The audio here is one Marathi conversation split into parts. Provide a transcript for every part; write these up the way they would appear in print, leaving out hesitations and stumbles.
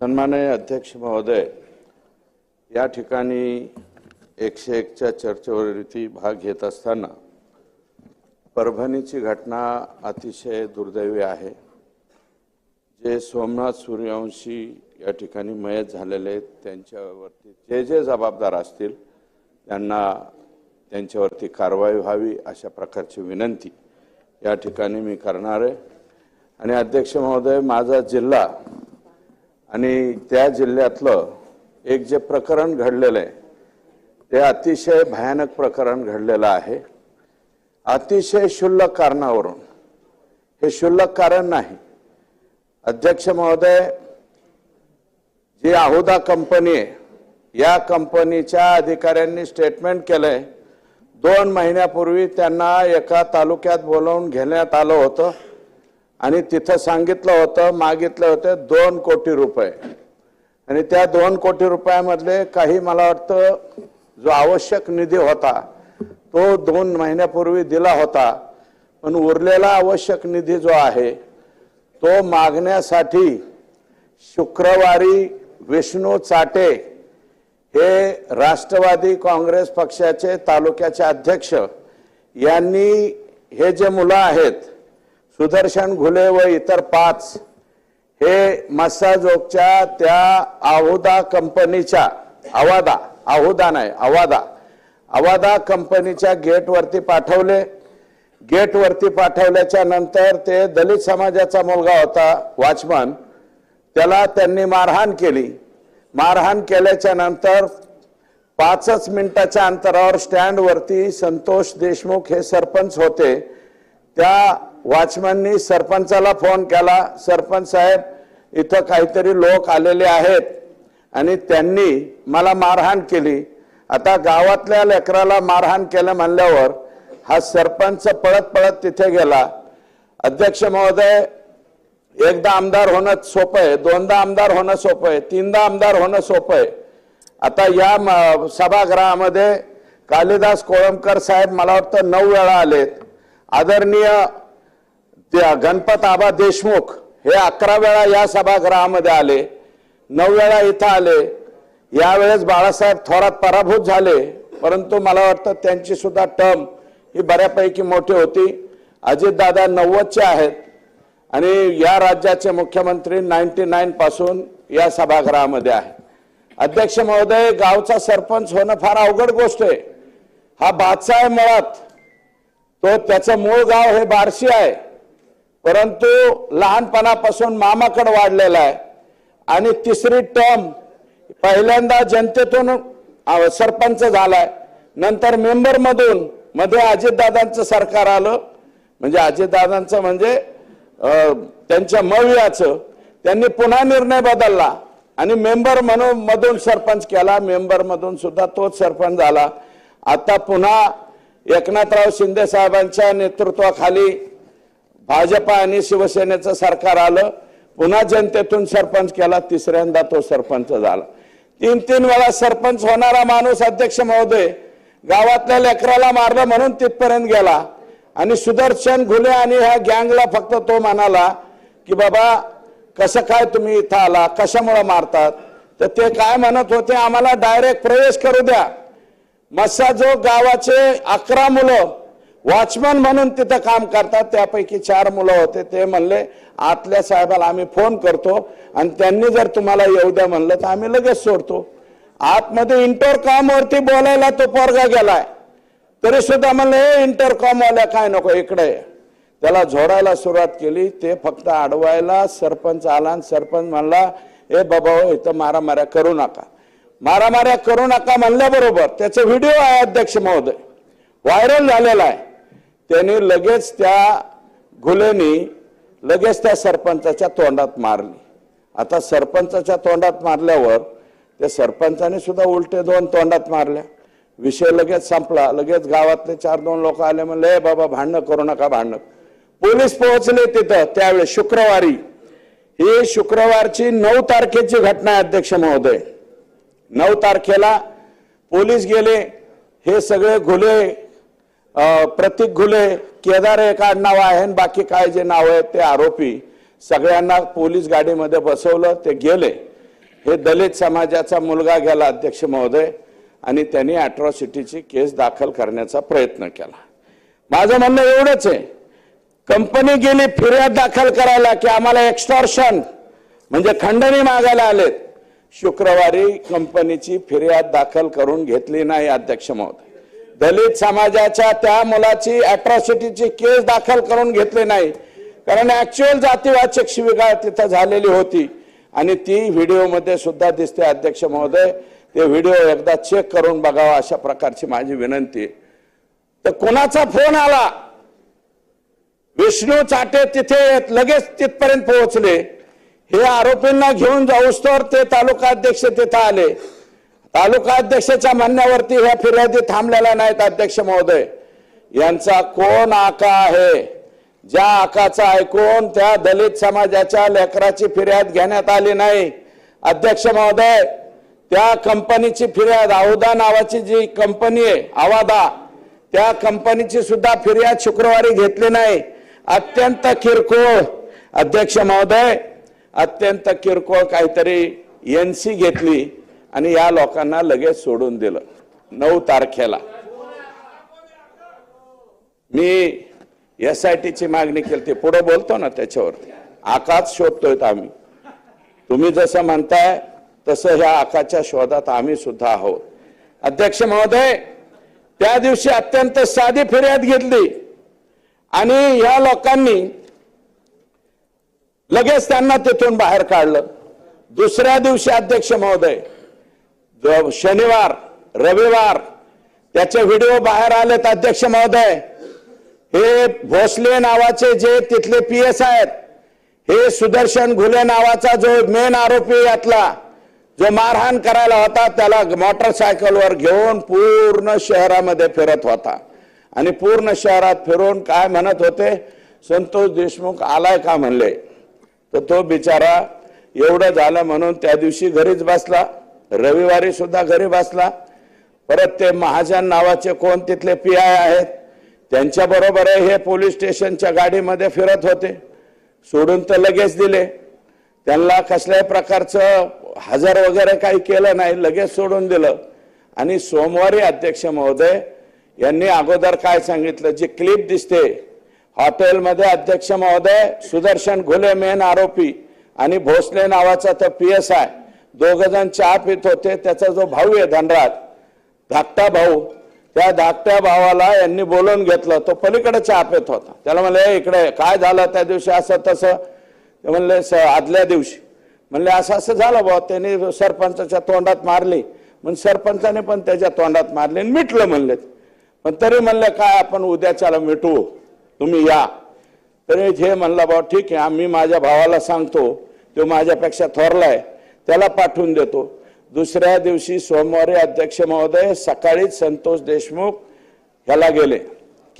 सन्माननीय अध्यक्ष महोदय, या ठिकाणी 101च्या चर्चेवरती भाग घेत असताना परभणीची घटना अतिशय दुर्दैवी आहे। जे सोमनाथ सूर्यवंशी या ठिकाणी मयत झालेले त्यांच्यावरती जे जबाबदार असतील त्यांना त्यांच्यावरती कारवाई व्हावी अशा प्रकारची विनंती या ठिकाणी मी करणार आहे। आणि अध्यक्ष महोदय, माझा जिल्हा आणि त्या जिल्ह्यातलं एक जे प्रकरण घडलेलं आहे ते अतिशय भयानक प्रकरण घडलेलं आहे। अतिशय क्षुल्लक कारणावरून, हे क्षुल्लक कारण नाही अध्यक्ष महोदय, जी आहुदा कंपनी आहे या कंपनीच्या अधिकाऱ्यांनी स्टेटमेंट केलंय 2 महिन्यापूर्वी त्यांना एका तालुक्यात बोलावून घेण्यात आलं होतं आणि तिथं सांगितलं होतं, मागितले होते 2 कोटी रुपये आणि त्या 2 कोटी रुपयामधले काही मला वाटतं जो आवश्यक निधी होता तो 2 महिन्यापूर्वी दिला होता, पण उरलेला आवश्यक निधी जो आहे तो मागण्यासाठी शुक्रवारी विष्णू चाटे हे राष्ट्रवादी काँग्रेस पक्षाचे तालुक्याचे अध्यक्ष यांनी हे जे मुलं आहेत सुदर्शन घुले व इतर 5 हे मस्साजोगच्या त्या आहुदा कंपनीच्या आवादा कंपनीच्या गेटवरती पाठवले। गेटवरती पाठवल्याच्या नंतर ते दलित समाजाचा मुलगा होता वॉचमन, त्याला त्यांनी मारहाण केली। मारहाण केल्याच्या नंतर 5च मिनिटाच्या अंतरावर स्टँडवरती संतोष देशमुख हे सरपंच होते, त्या वॉचमननी सरपंचाला फोन केला, सरपंच साहेब इथं काहीतरी लोक आलेले आहेत आणि त्यांनी मला मारहाण केली। आता गावातल्या लेकराला मारहाण केलं म्हणल्यावर हा सरपंच पळत पळत तिथे गेला। अध्यक्ष महोदय, एकदा आमदार होणं सोपं आहे, 2दा आमदार होणं सोपं आहे, 3दा आमदार होणं सोपं आहे। आता या सभागृहामध्ये कालिदास कोळंबकर साहेब मला वाटतं 9 वेळा आलेत, आदरणीय गणपत आबा देशमुख हे 11 वेळा या सभागृहामध्ये आले, 9 वेळा इथं आले। यावेळेस बाळासाहेब थोरात पराभूत झाले, परंतु मला वाटतं त्यांची सुद्धा टर्म ही बऱ्यापैकी मोठी होती। अजितदादा 90चे आहेत आणि या राज्याचे मुख्यमंत्री 99 पासून या सभागृहामध्ये आहे। अध्यक्ष महोदय, गावचा सरपंच होणं फार अवघड गोष्ट आहे। हा बादशाह आहे मुळात, तो त्याचं मूळ गाव हे बार्शी आहे, परंतु लहानपणापासून मामाकडे वाढलेला आहे आणि 3री टर्म पहिल्यांदा जनतेतून सरपंच झालाय, नंतर मेंबर मधून मध्ये अजितदादांचं सरकार आलं, म्हणजे अजितदादांचं म्हणजे त्यांच्या मवियाचं, त्यांनी पुन्हा निर्णय बदलला आणि मेंबर म्हणून मधून सरपंच केला, मेंबर मधून सुद्धा तोच सरपंच झाला। आता पुन्हा एकनाथराव शिंदे साहेबांच्या नेतृत्वाखाली भाजपा आणि शिवसेनेचं सरकार आलं, पुन्हा जनतेतून सरपंच केला, 3ऱ्यांदा तो सरपंच झाला। 3 वेळा सरपंच होणारा माणूस अध्यक्ष महोदय गावातल्या लेकराला मारलं म्हणून तिथपर्यंत गेला आणि सुदर्शन घुले आणि ह्या गँगला फक्त तो म्हणाला की बाबा कसं काय तुम्ही इथं आला, कशामुळे मारतात, तर ते काय म्हणत होते, आम्हाला डायरेक्ट प्रवेश करू द्या। मस्साजोग गावाचे 11 मुलं वॉचमन म्हणून तिथं काम करतात, त्यापैकी 4 मुलं होते, ते म्हणले आतल्या साहेबाला आम्ही फोन करतो आणि त्यांनी जर तुम्हाला येऊ द्या म्हणलं तर आम्ही लगेच सोडतो। आतमध्ये इंटरकॉम वरती बोलायला तो पोरगा गेलाय, तरी सुद्धा म्हणलं इंटरकॉम वाल्या काय नको इकडे, त्याला झोडायला सुरुवात केली। ते फक्त अडवायला सरपंच आला आणि सरपंच म्हणला ए बाबा हो, इथं मारामाऱ्या करू नका, मारामाऱ्या करू नका म्हणल्याबरोबर त्याचा व्हिडिओ आहे अध्यक्ष महोदय, व्हायरल झालेला आहे। त्यांनी लगेच त्या घुलेनी लगेच त्या सरपंचाच्या तोंडात मारली। आता सरपंचाच्या तोंडात मारल्यावर त्या सरपंचाने सुद्धा उलटे 2 तोंडात मारल्या, विषय लगेच संपला। लगेच गावातले 4-2 लोक आले, म्हणले बाबा भांडणं करू नका, भांडणं। पोलीस पोहोचले तिथं त्यावेळेस शुक्रवारी, ही शुक्रवारची 9 तारखेची घटना आहे अध्यक्ष महोदय। 9 तारखेला पोलीस गेले, हे सगळे घुले, प्रतीक घुले, केदार एक आडनाव आहे आणि बाकी काय जे नाव आहेत ते आरोपी सगळ्यांना पोलीस गाडीमध्ये बसवलं, ते गेले हे दलित समाजाचा मुलगा गेला अध्यक्ष महोदय आणि त्यांनी अॅट्रॉसिटीची केस दाखल करण्याचा प्रयत्न केला। माझं म्हणणं एवढंच आहे, कंपनी गेली फिर्याद दाखल करायला की आम्हाला एक्स्टॉर्शन म्हणजे खंडणी मागायला आलेत। शुक्रवारी कंपनीची फिर्याद दाखल करून घेतली नाही अध्यक्ष महोदय। दलित समाजाच्या त्या मुलाची अॅट्रॉसिटीची केस दाखल करून घेतली नाही, कारण ऍक्च्युअल जातीवाचक शिवीगाळ तिथं झालेली होती आणि ती व्हिडिओमध्ये सुद्धा दिसते अध्यक्ष महोदय। ते व्हिडिओ एकदा चेक करून बघावा अशा प्रकारची माझी विनंती आहे। तर कोणाचा फोन आला, विष्णू चाटे तिथे लगेच तिथपर्यंत पोहोचले। हे आरोपींना घेऊन जाऊस्तोवर ते तालुका अध्यक्ष तिथे आले। तालुका अध्यक्षाच्या म्हणण्यावरती ह्या फिर्यादी थांबलेल्या नाहीत अध्यक्ष महोदय। यांचा कोण आका आहे, ज्या आकाचा ऐकून त्या दलित समाजाच्या लेकराची फिर्याद घेण्यात आली नाही अध्यक्ष महोदय। त्या कंपनीची फिर्याद, आवादा नावाची जी कंपनी आहे आवादा, त्या कंपनीची सुद्धा फिर्याद शुक्रवारी घेतली नाही। अत्यंत किरकोळ अध्यक्ष महोदय, अत्यंत किरकोळ काहीतरी एनसी घेतली आणि या लोकांना लगेच सोडून दिलं। 9 तारखेला मी SITची मागणी केली, पुढे बोलतो ना त्याच्यावरती। आकाच शोधतोय आम्ही, तुम्ही जसं म्हणताय तसं ह्या आकाच्या शोधात आम्ही सुद्धा आहोत अध्यक्ष महोदय। त्या दिवशी अत्यंत साधी फिर्याद घेतली आणि या लोकांनी लगेच त्यांना तिथून बाहेर काढलं। दुसऱ्या दिवशी अध्यक्ष महोदय, शनिवार रविवार त्याचे व्हिडिओ बाहेर आलेत अध्यक्ष महोदय। हे भोसले नावाचे जे तिथले PS आहेत, हे सुदर्शन घुले नावाचा जो मेन आरोपी यातला जो मारहाण करायला होता, त्याला मोटरसायकलवर घेऊन पूर्ण शहरामध्ये फिरत होता आणि पूर्ण शहरात फिरून काय म्हणत होते, संतोष देशमुख आलाय का म्हणले। तर तो बिचारा एवढं झालं म्हणून त्या दिवशी घरीच बसला, रविवारी सुद्धा घरी बसला। परत ते महाजन नावाचे कोण तिथले PI आहेत, त्यांच्या बरोबर हे पोलीस स्टेशनच्या गाडीमध्ये फिरत होते। सोडून तर लगेच दिले, त्यांना कसल्याही प्रकारचं हजर वगैरे काही केलं नाही, लगेच सोडून दिलं। आणि सोमवारी अध्यक्ष महोदय यांनी अगोदर काय सांगितलं, जी क्लिप दिसते हॉटेलमध्ये अध्यक्ष महोदय, सुदर्शन घुले मेन आरोपी आणि भोसले नावाचा तो PSI, दोघ जण चहा पित होते। त्याचा जो भाऊ आहे धनराज, धाकटा भाऊ, त्या धाकट्या भावाला यांनी बोलवून घेतलं। तो पलीकडे चहा पित होता, त्याला म्हणले इकडे काय झालं त्या दिवशी असं तसं। ते म्हणले आदल्या दिवशी म्हणले असं असं झालं भाऊ, त्यांनी सरपंचाच्या तोंडात मारली, मग सरपंचाने पण त्याच्या तोंडात मारली आणि मिटलं म्हणले। पण तरी म्हणले काय आपण उद्याच्याला मिटवू, तुम्ही या। तरी हे म्हणला भाऊ ठीक आहे, आम्ही माझ्या भावाला सांगतो, तो माझ्यापेक्षा थोरलाय, त्याला पाठवून देतो। दुसऱ्या दिवशी सोमवारी अध्यक्ष महोदय सकाळीच संतोष देशमुख ह्याला गेले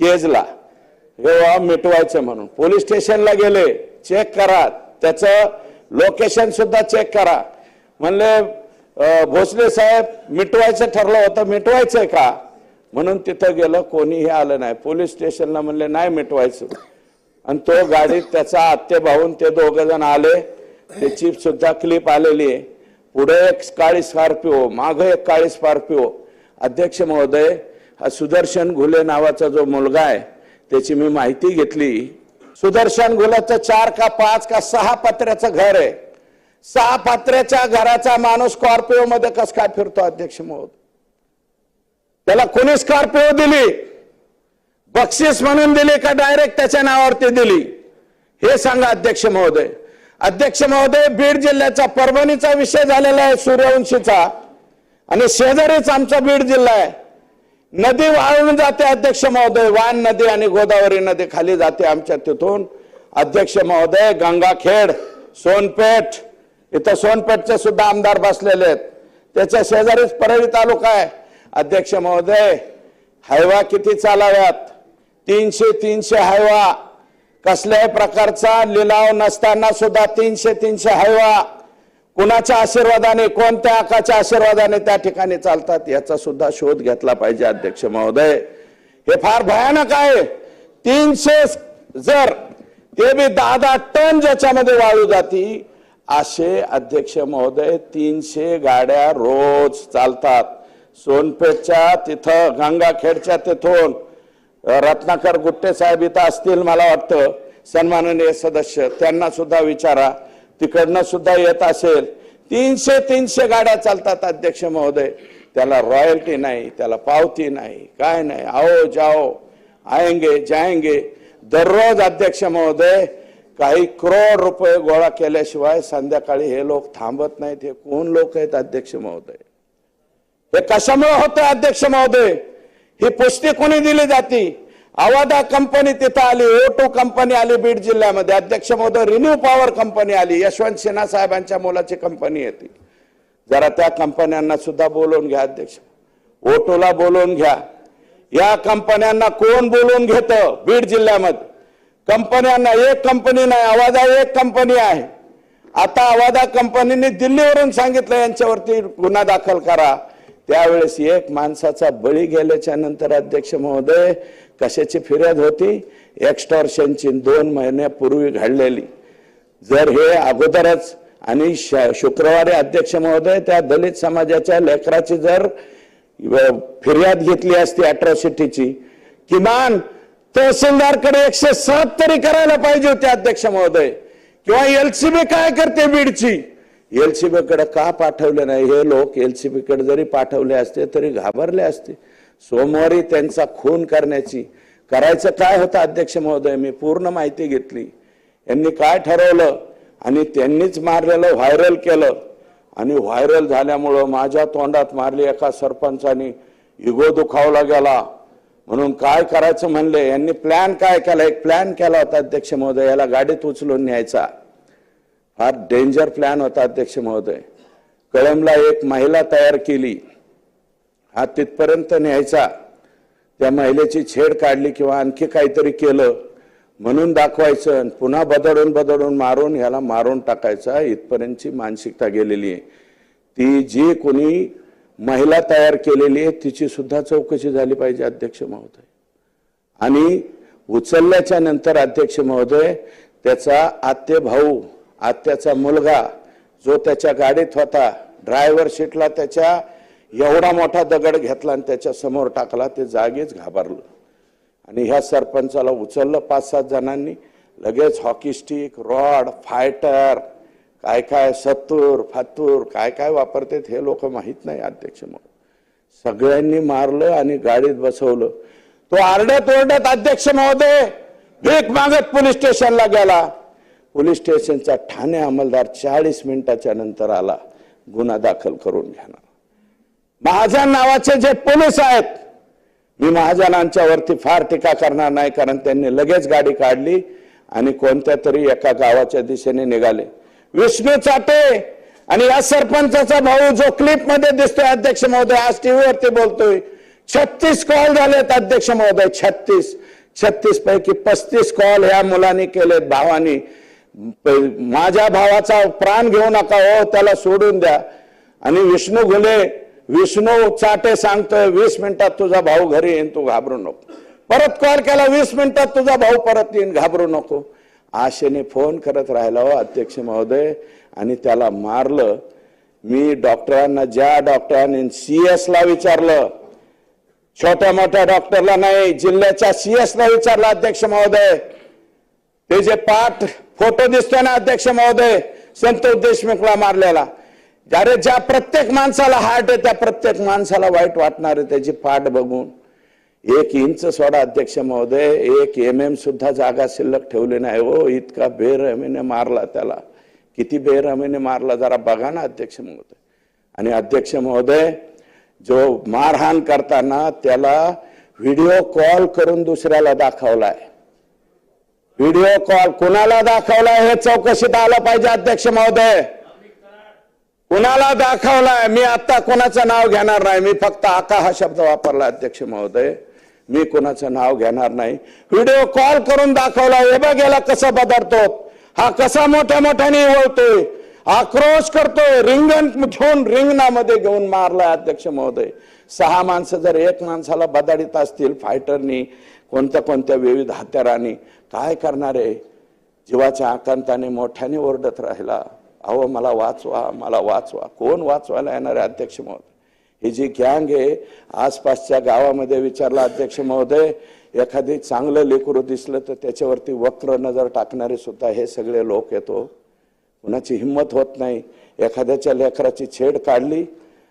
केजला, हे मिटवायचं म्हणून पोलीस स्टेशनला गेले। चेक करा, त्याचं लोकेशन सुद्धा चेक करा। म्हणले भोसले साहेब मिटवायचं ठरलं होतं, मिटवायचंय का म्हणून तिथं गेलं, कोणीही आलं नाही। पोलीस स्टेशनला म्हणले नाही मिटवायचं, आणि तो गाडीत त्याचा आत्ते भाऊन ते दोघ जण आले। त्याची सुद्धा क्लिप आलेली आहे। पुढे एक काळी स्कॉर्पिओ, मागे एक काळी स्कॉर्पिओ। अध्यक्ष महोदय, हा सुदर्शन घुले नावाचा जो मुलगा आहे त्याची मी माहिती घेतली। सुदर्शन घुलेचं 4 का 5 का 6 पत्र्याचं घर आहे। 6 पत्र्याच्या घराचा माणूस स्कॉर्पिओ मध्ये कस काय फिरतो अध्यक्ष महोदय? त्याला कोणी स्कॉर्पिओ दिली, बक्षीस म्हणून दिली का डायरेक्ट त्याच्या नावावरती दिली, हे सांगा अध्यक्ष महोदय। अध्यक्ष महोदय, बीड जिल्ह्याचा परभणीचा विषय झालेला आहे सूर्यवंशीचा, आणि शेजारीच आमचा बीड जिल्हा आहे। नदी वाळून जाते अध्यक्ष महोदय, वान नदी आणि गोदावरी नदी खाली जाते आमच्या तिथून अध्यक्ष महोदय। गंगाखेड, सोनपेठ, इथं सोनपेठचे सुद्धा आमदार बसलेले आहेत, त्याच्या शेजारीच परळी तालुका आहे अध्यक्ष महोदय। हायवा किती चालाव्यात, 300 हायवा, कसल्याही प्रकारचा लिलाव नसताना सुद्धा 300 हायवा कुणाच्या आशीर्वादाने, कोणत्या आकाच्या आशीर्वादाने त्या ठिकाणी चालतात याचा सुद्धा शोध घेतला पाहिजे अध्यक्ष महोदय। हे फार भयानक आहे। 300 जर ते बी 10 टन ज्याच्यामध्ये वाळू जाती, असे अध्यक्ष महोदय 300 गाड्या रोज चालतात. सोनपेठच्या तिथं गंगाखेडच्या तिथून रत्नाकर गुट्टे साहेब इथं असतील मला वाटतं, सन्माननीय सदस्य, त्यांना सुद्धा विचारा, तिकडनं सुद्धा येत असेल. 300 गाड्या चालतात अध्यक्ष महोदय. त्याला रॉयल्टी नाही, त्याला पावती नाही, काय नाही. आओ जाओ आएंगे जाएंगे. दररोज अध्यक्ष महोदय काही करोड रुपये गोळा केल्याशिवाय संध्याकाळी हे लोक थांबत नाहीत. हे कोण लोक आहेत अध्यक्ष महोदय? हे कशामुळे होतं अध्यक्ष महोदय? ही पुष्टी कोणी दिली जाती? अवादा कंपनी तिथं आली, O2 कंपनी आली बीड जिल्ह्यामध्ये अध्यक्ष महोदय, रिन्यू पॉवर कंपनी आली, यशवंत सिन्हा साहेबांच्या मुलाची कंपनी येते. जरा त्या कंपन्यांना सुद्धा बोलवून घ्या अध्यक्ष. O2ला बोलवून घ्या. या कंपन्यांना कोण बोलवून घेतं बीड जिल्ह्यामध्ये? कंपन्यांना एक कंपनी नाही, अवादा एक कंपनी आहे. आता अवादा कंपनीने दिल्लीवरून सांगितलं यांच्यावरती गुन्हा दाखल करा. त्यावेळेस एक माणसाचा बळी गेल्याच्या नंतर अध्यक्ष महोदय कशाची फिर्याद होती? एक्स्टॉर्शनची 2 महिन्यापूर्वी घडलेली. जर हे अगोदरच आणि शुक्रवारी अध्यक्छ महोदय त्या दलित समाजाच्या लेकराची जर फिर्याद घेतली असती अट्रॉसिटीची, किमान तहसीलदारकडे 107 तरी करायला पाहिजे होते अध्यक्ष महोदय. किंवा LCB काय करते बीडची? LCB कडे का पाठवले नाही? हे लोक LCB कडे जरी पाठवले असते तरी घाबरले असते. सोमवारी त्यांचा खून करायचं काय होतं अध्यक्ष महोदय? मी पूर्ण माहिती घेतली. यांनी काय ठरवलं आणि त्यांनीच मारलेलं व्हायरल केलं. आणि व्हायरल झाल्यामुळं माझ्या तोंडात मारली एका सरपंचानी, इगो दुखावला गेला. म्हणून काय करायचं म्हणले, यांनी प्लॅन काय केला? एक प्लॅन केला होता अध्यक्ष महोदय, याला गाडीत उचलून न्यायचा. फार डेंजर प्लॅन होता अध्यक्ष महोदय. कळंबला एक महिला तयार केली, हा तिथपर्यंत न्यायचा, त्या महिलेची छेड काढली किंवा आणखी काहीतरी केलं म्हणून दाखवायचं, पुन्हा बदडून मारून ह्याला मारून टाकायचा. इथपर्यंतची मानसिकता गेलेली आहे. ती जी कोणी महिला तयार केलेली आहे तिची सुद्धा चौकशी झाली पाहिजे अध्यक्ष महोदय. आणि उचलल्याच्या नंतर अध्यक्ष महोदय त्याचा आत्ते भाऊ, आत्याचा मुलगा जो त्याच्या गाडीत होता, ड्रायव्हर सीटला त्याच्या एवढा मोठा दगड घेतला आणि त्याच्या समोर टाकला. ते जागीच घाबरलं. आणि ह्या सरपंचाला उचललं 5-7 जणांनी. लगेच हॉकी स्टिक, रॉड, फायटर, काय काय सत्तूर फातूर काय काय वापरतात हे लोक माहित नाही अध्यक्ष महोदय. सगळ्यांनी मारलं आणि गाडीत बसवलं. तो आरडत ओरडत अध्यक्ष महोदय भीक मागत पोलीस स्टेशनला गेला. पोलीस स्टेशनचा ठाणे अंमलदार 40 मिनिटाच्या नंतर आला गुन्हा दाखल करून घेणार. महाजन नावाचे जे पोलीस आहेत, मी महाजनांच्या वरती फार टीका करणार नाही, कारण त्यांनी लगेच गाडी काढली आणि कोणत्या तरी एका गावाच्या दिशेने निघाले. विष्णू चाटे आणि या सरपंचाचा भाऊ जो क्लिप मध्ये दिसतोय अध्यक्ष महोदय, आज टीव्हीवरती बोलतोय, 36 कॉल झालेत अध्यक्ष महोदय. 36 पैकी 35 कॉल ह्या मुलांनी केलेत, भावानी. माझ्या भावाचा प्राण घेऊ नका हो, त्याला सोडून द्या. आणि विष्णू चाटे सांगतोय 20 मिनिटात तुझा भाऊ घरी येईन, तू घाबरू नको. परत कॉल केला, 20 मिनिटात तुझा भाऊ परत येईन, घाबरू नको. आशेने फोन करत राहिला हो अध्यक्ष महोदय आणि त्याला मारलं. मी डॉक्टरांना, ज्या डॉक्टरांनी CS ला विचारलं, छोट्या मोठ्या डॉक्टरला नाही, जिल्ह्याच्या CS ला विचारलं अध्यक्ष महोदय. ते जे पाठ फोटो दिसतोय ना अध्यक्ष महोदय, संतोष देशमुखला मारलेला, अरे ज्या प्रत्येक माणसाला हार्ट आहे त्या प्रत्येक माणसाला वाईट वाटणार आहे त्याची पाठ बघून. 1 इंच सोडा अध्यक्ष महोदय, 1 MM सुद्धा जागा शिल्लक ठेवली नाही हो. इतका बेरहमीने मारला त्याला. किती बेरहमीने मारला जरा बघा ना अध्यक्ष महोदय. आणि अध्यक्ष महोदय जो मारहाण करताना त्याला व्हिडिओ कॉल करून दुसऱ्याला दाखवलाय. व्हिडिओ कॉल कुणाला दाखवलाय हे चौकशीत आलं पाहिजे अध्यक्ष महोदय. कुणाला दाखवलाय? मी आता कोणाचं नाव घेणार नाही, मी फक्त आका हा शब्द वापरला अध्यक्ष महोदय. मी कोणाचं नाव घेणार नाही. व्हिडिओ कॉल करून दाखवला. हे बघ याला कसं बदलतो, हा कसा मोठ्या मोठ्याने वळतोय, आक्रोश करतोय, रिंगण घेऊन रिंगणामध्ये घेऊन मारलाय अध्यक्ष महोदय. 6 माणसं जर 1 माणसाला बदाडीत असतील फायटरनी, कोणत्या विविध हत्यारांनी, काय करणार आहे? जीवाच्या आकांताने मोठ्याने ओरडत राहिला अहो मला वाचवा, मला वाचवा. कोण वाचवायला येणार आहे अध्यक्ष महोदय? ही जी गँग आहे, आसपासच्या गावामध्ये विचारला अध्यक्ष महोदय, एखादी चांगलं लेकरू दिसलं तर त्याच्यावरती वक्र नजर टाकणारे सुद्धा हे सगळे लोक येतो. कुणाची हिंमत होत नाही. एखाद्याच्या लेकराची छेड काढली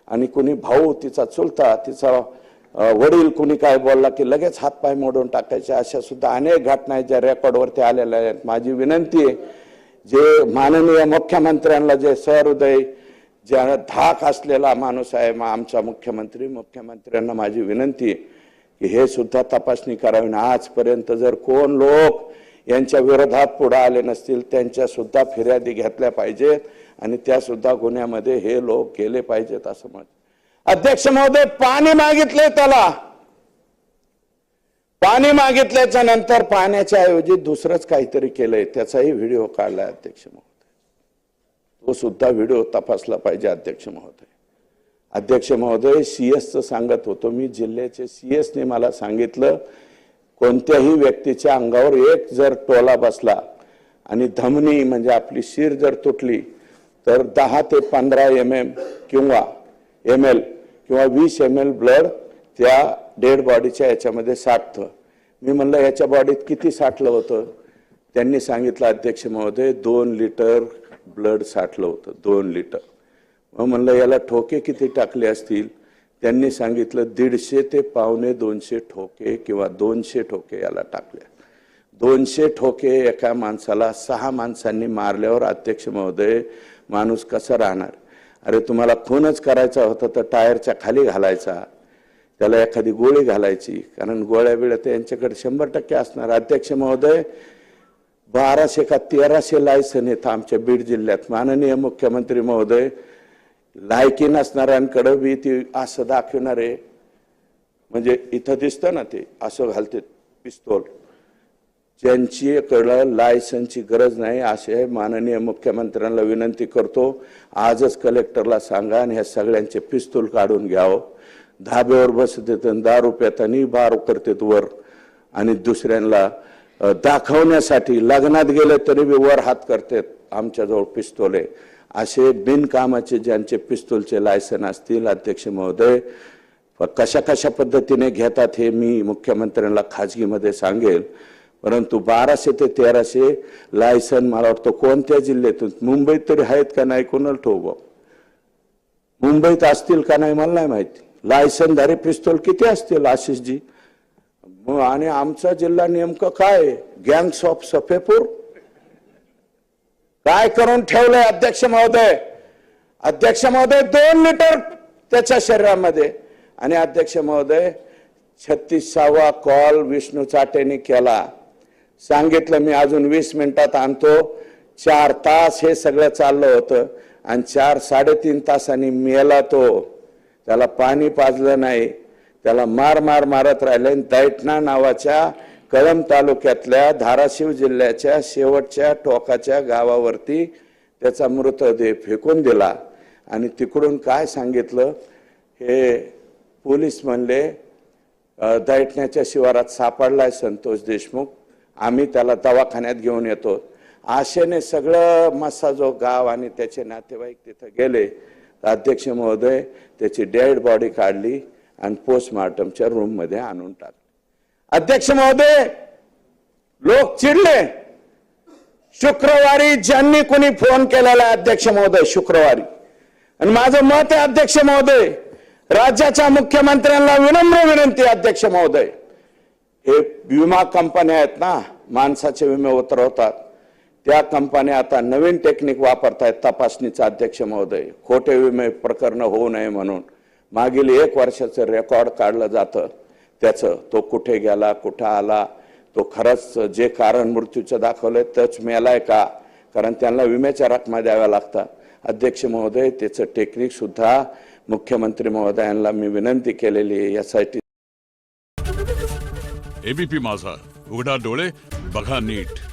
आणि कुणी भाऊ, तिचा चुलता, तिचा वडील कुणी काय बोलला की लगेच हातपाय मोडून टाकायचे. अशा सुद्धा अनेक घटना आहेत ज्या रेकॉर्डवरती आलेल्या आहेत. माझी विनंती आहे, जे माननीय मुख्यमंत्र्यांना, जे सहृदय, ज्या धाक असलेला माणूस आहे आमचा मुख्यमंत्र्यांना माझी विनंती आहे की हे सुद्धा तपासणी करावी. आजपर्यंत जर कोण लोक यांच्या विरोधात पुढे आले नसतील त्यांच्या सुद्धा फिर्यादी घेतल्या पाहिजेत आणि त्या सुद्धा गुन्ह्यामध्ये हे लोक गेले पाहिजेत असं मत. अध्यक्ष महोदय, पाणी मागितले, त्याला पाणी मागितल्याच्या नंतर पाण्याच्या ऐवजी दुसरंच काहीतरी केलंय, त्याचाही व्हिडिओ काढलाय अध्यक्ष महोदय. तो सुद्धा व्हिडिओ तपासला पाहिजे अध्यक्ष महोदय. अध्यक्ष महोदय, सीएसचं सांगत होतो मी, जिल्ह्याचे सीएसने मला सांगितलं कोणत्याही व्यक्तीच्या अंगावर एक जर टोला बसला आणि धमनी म्हणजे आपली शिर जर तुटली तर 10 ते 15 mm किंवा ml किंवा 20 ml ब्लड त्या डेड बॉडीच्या याच्यामध्ये साठतं. मी म्हणलं याच्या बॉडीत किती साठलं होतं? त्यांनी सांगितलं अध्यक्ष महोदय 2 लिटर ब्लड साठलं होतं, 2 लिटर. मग म्हणलं याला ठोके किती टाकले असतील? त्यांनी सांगितलं 150 ते 125 ठोके किंवा 200 ठोके याला टाकले. 200 ठोके एका माणसाला 6 माणसांनी मारल्यावर अध्यक्ष महोदय माणूस कसा राहणार? अरे तुम्हाला खूनच करायचा होता तर टायरच्या खाली घालायचा, त्याला एखादी गोळी घालायची, कारण गोळ्या बिळ्या तर यांच्याकडे 100% असणार. अध्यक्ष महोदय, 1200 का 1300 लायसन आहेत आमच्या बीड जिल्ह्यात. माननीय मुख्यमंत्री महोदय, लायकी नसणाऱ्यांकडे बी ती असं दाखवणार आहे, म्हणजे इथं दिसतं ना ते असं घालते पिस्तूल, ज्यांच्याकडं लायसनची गरज नाही असे माननीय मुख्यमंत्र्यांना विनंती करतो, आजच कलेक्टरला सांगा आणि ह्या सगळ्यांचे पिस्तूल काढून घ्यावं. धाब्यावर बसतात, दारू पितानी बार करतात वर आणि दुसऱ्यांना दाखवण्यासाठी लग्नात गेले तरी बी वर हात करतात, आमच्याजवळ पिस्तूल आहे. असे बिनकामाचे ज्यांचे पिस्तूलचे लायसन असतील अध्यक्ष महोदय, कशा कशा पद्धतीने घेतात हे मी मुख्यमंत्र्यांना खाजगीमध्ये सांगेल. परंतु 1200 ते 1300 लायसन मला वाटतं कोणत्या जिल्ह्यातून, मुंबईत तरी आहेत का नाही कोणाला ठोक, मुंबईत असतील का नाही मला नाही माहिती. लायसनधारी पिस्तूल किती असतील आशिषजी? आणि आमचा जिल्हा नेमकं काय, गँग्स ऑफ सफेपूर काय करून ठेवलंय अध्यक्ष महोदय? अध्यक्ष महोदय 2 लिटर त्याच्या शरीरामध्ये. आणि अध्यक्ष महोदय 36वा कॉल विष्णू चाटेने केला, सांगितलं मी अजून 20 मिनिटात आणतो. 4 तास हे सगळं चाललं होतं आणि 4-3.5 तासांनी मेला तो. त्याला पाणी पाजलं नाही, त्याला मारत राहिले. दैठणा नावाच्या कळंब तालुक्यातल्या धाराशिव जिल्ह्याच्या शेवटच्या टोकाच्या गावावरती त्याचा मृतदेह फेकून दिला. आणि तिकडून काय सांगितलं, हे पोलीस म्हणले दैठण्याच्या शिवारात सापडलाय संतोष देशमुख, आम्ही त्याला दवाखान्यात घेऊन येतो. आशेने सगळं मस्साजो गाव आणि त्याचे नातेवाईक तिथं गेले. अध्यक्ष महोदय, त्याची डेड बॉडी काढली आणि पोस्टमार्टमच्या रूम मध्ये आणून टाकली. अध्यक्ष महोदय, लोक चिडले. शुक्रवारी ज्यांनी कोणी फोन केलेला अध्यक्ष महोदय शुक्रवारी, आणि माझं मत आहे अध्यक्ष महोदय, राज्याच्या मुख्यमंत्र्यांना विनम्र विनंती अध्यक्ष महोदय, हे विमा कंपन्या आहेत ना, माणसाचे विमे उतरवतात, त्या कंपन्या आता नवीन टेक्निक वापरतायत तपासणीचा अध्यक्ष महोदय, खोटे विमे प्रकरण होऊ नये म्हणून. मागील 1 वर्षाचं रेकॉर्ड काढलं जातं त्याचं, तो कुठे गेला, कुठं आला, तो खरंच जे कारण मृत्यूचं दाखवलंय तोच मेलाय का, कारण त्यांना विम्याच्या रकमा द्याव्या लागतात. अध्यक्ष महोदय, त्याचं टेक्निक सुद्धा मुख्यमंत्री महोदयांना मी विनंती केलेली आहे यासाठी. एबीपी माझा, उघडा डोळे बघा नीट.